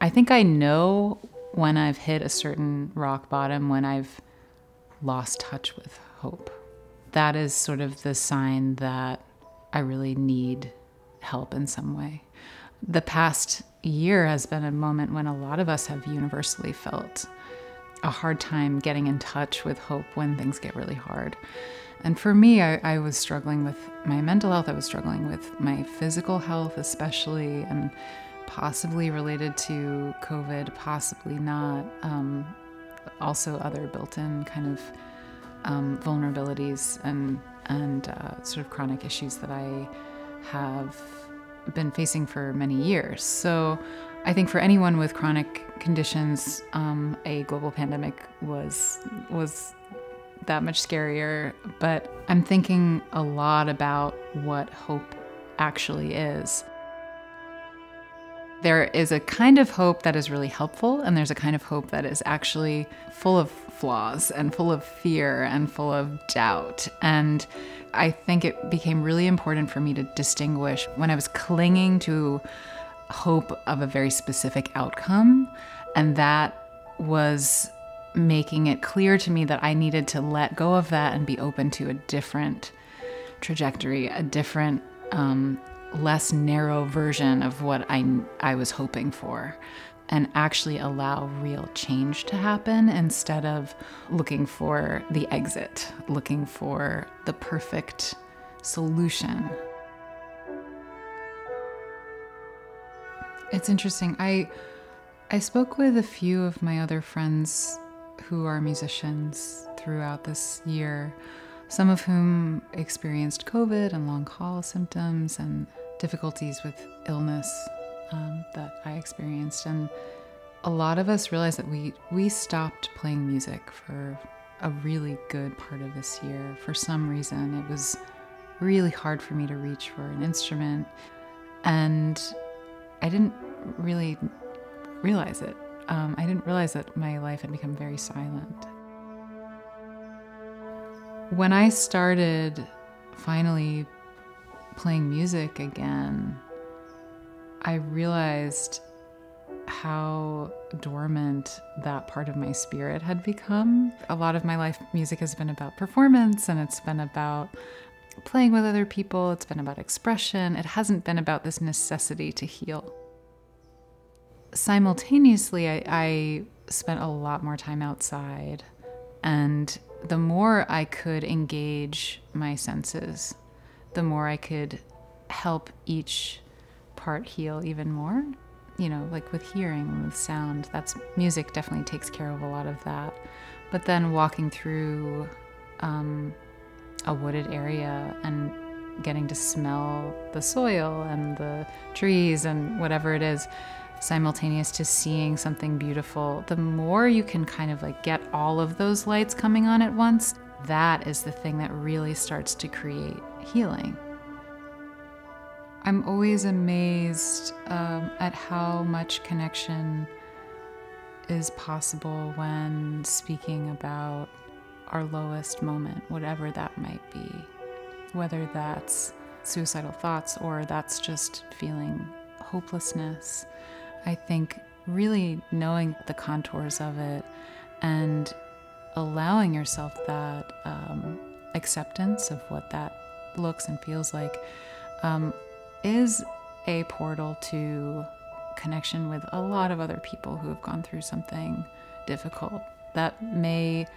I think I know when I've hit a certain rock bottom, when I've lost touch with hope. That is sort of the sign that I really need help in some way. The past year has been a moment when a lot of us have universally felt a hard time getting in touch with hope when things get really hard. And for me, I was struggling with my mental health. I was struggling with my physical health, especially, and possibly related to COVID, possibly not. Also other built-in kind of vulnerabilities and sort of chronic issues that I have been facing for many years. So I think for anyone with chronic conditions, a global pandemic was that much scarier. But I'm thinking a lot about what hope actually is. There is a kind of hope that is really helpful, and there's a kind of hope that is actually full of flaws and full of fear and full of doubt. And I think it became really important for me to distinguish when I was clinging to hope of a very specific outcome, and that was making it clear to me that I needed to let go of that and be open to a different trajectory, a different, less narrow version of what I was hoping for, and actually allow real change to happen instead of looking for the exit, looking for the perfect solution. It's interesting. I spoke with a few of my other friends who are musicians throughout this year, some of whom experienced COVID and long haul symptoms and difficulties with illness that I experienced. And a lot of us realized that we stopped playing music for a really good part of this year. For some reason, it was really hard for me to reach for an instrument, and I didn't really realize it. I didn't realize that my life had become very silent. When I started finally playing music again, I realized how dormant that part of my spirit had become. A lot of my life, music has been about performance, and it's been about playing with other people. It's been about expression. It hasn't been about this necessity to heal. Simultaneously, I spent a lot more time outside, and the more I could engage my senses, the more I could help each part heal even more. You know, like with hearing, with sound, music definitely takes care of a lot of that. But then walking through a wooded area and getting to smell the soil and the trees and whatever it is, simultaneous to seeing something beautiful, the more you can kind of like get all of those lights coming on at once, that is the thing that really starts to create healing. I'm always amazed at how much connection is possible when speaking about our lowest moment, whatever that might be. Whether that's suicidal thoughts or that's just feeling hopelessness. I think really knowing the contours of it and allowing yourself that acceptance of what that looks and feels like is a portal to connection with a lot of other people who have gone through something difficult that may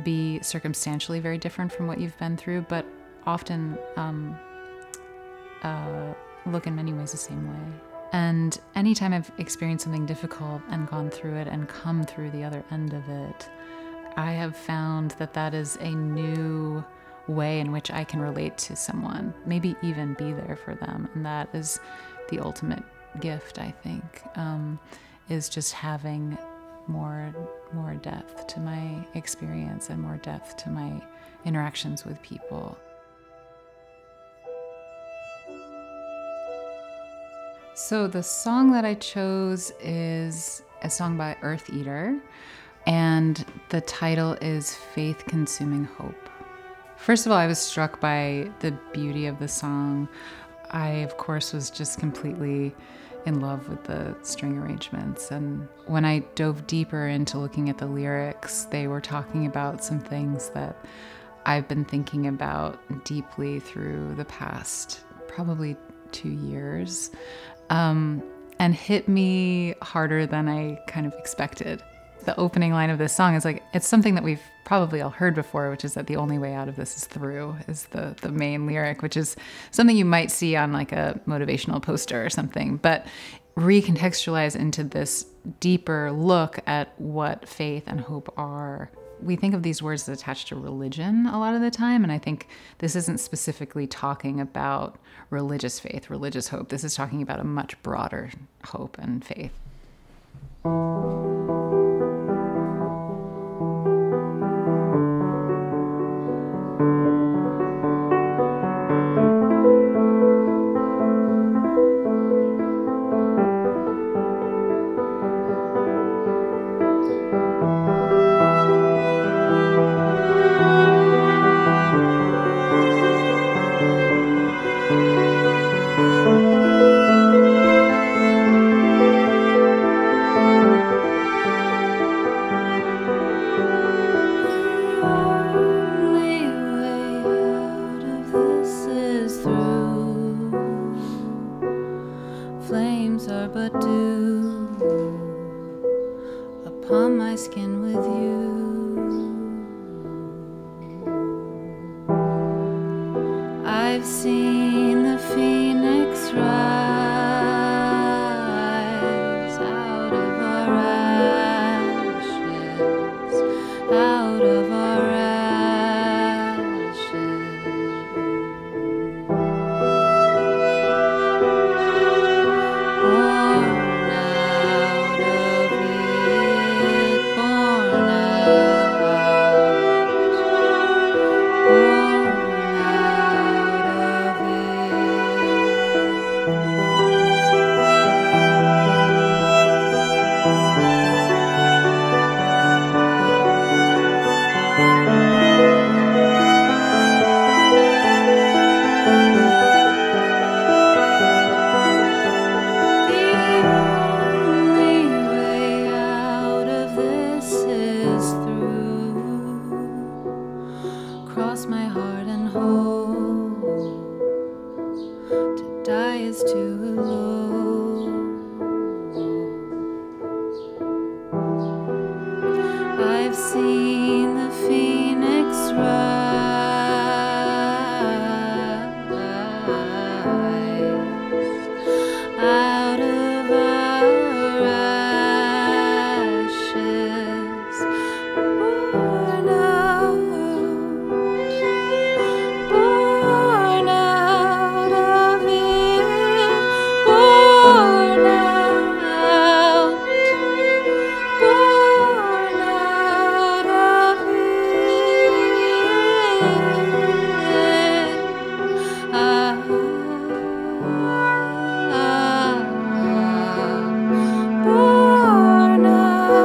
be circumstantially very different from what you've been through, but often look in many ways the same way. And anytime I've experienced something difficult and gone through it and come through the other end of it, I have found that that is a new way in which I can relate to someone, maybe even be there for them. And that is the ultimate gift, I think, is just having more depth to my experience and more depth to my interactions with people. So the song that I chose is a song by Eartheater, and the title is Faith Consuming Hope. First of all, I was struck by the beauty of the song. I, of course, was just completely in love with the string arrangements. And when I dove deeper into looking at the lyrics, they were talking about some things that I've been thinking about deeply through the past probably 2 years, and hit me harder than I kind of expected. The opening line of this song is like, it's something that we've probably all heard before, which is that the only way out of this is through, is the main lyric, which is something you might see on like a motivational poster or something, but recontextualize into this deeper look at what faith and hope are. We think of these words as attached to religion a lot of the time, and I think this isn't specifically talking about religious faith, religious hope. This is talking about a much broader hope and faith. Flames are but dew upon my skin with you. I've seen the phoenix rise out of our ashes, out of our ashes. Cross my heart and hope, to die is too low. I've seen the phoenix rise out of our ashes, born out. Born out of it, born out, born out of born out,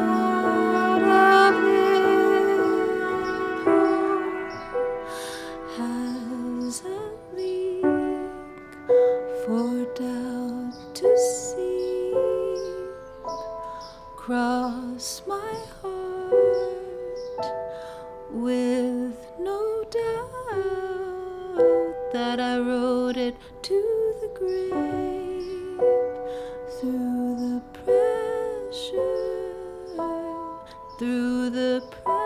born out of it. Has a leak for doubt to see cross my heart, with no doubt that I wrote it to the grave through the pressure, through the pressure.